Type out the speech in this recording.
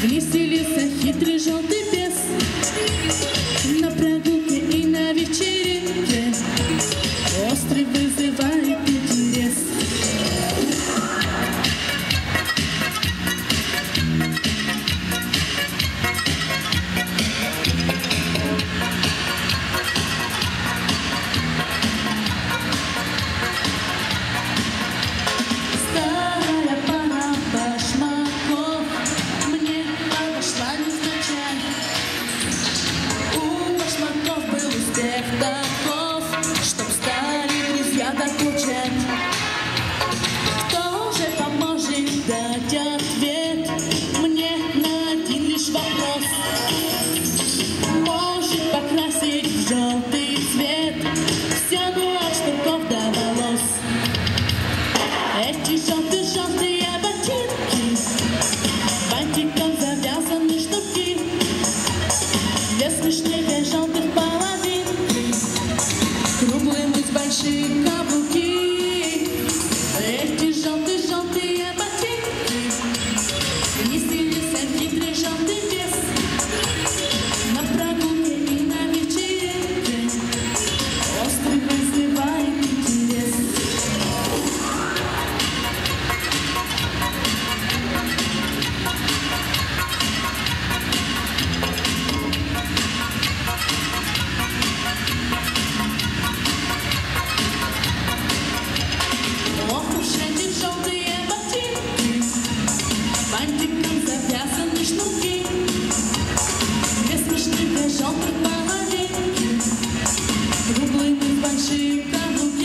Веселится хитрый желтый бес на прогулке и на вечеринке. Острый вызывает интерес. Старая пара башмаков мне подошла невзначай. У башмаков был успех таков, чтоб стали друзья докучать. Кто же поможет дать ответ мне на один лишь вопрос? Может покрасить в желтый цвет стену от шнурков до волос. Эти желтые ботинки, бантиком завязаны шнурки, две смешные желтых половинки, круглые мыть большие каблуки. Эти желтые ботинки веселится хитрый желтый бес на прогулке и на вечеринке. Острый вызывает интерес. Ох уж эти желтые ботинки, бантиком завязаны шнурки, две смешные желтых половинки, круглые большие каблуки.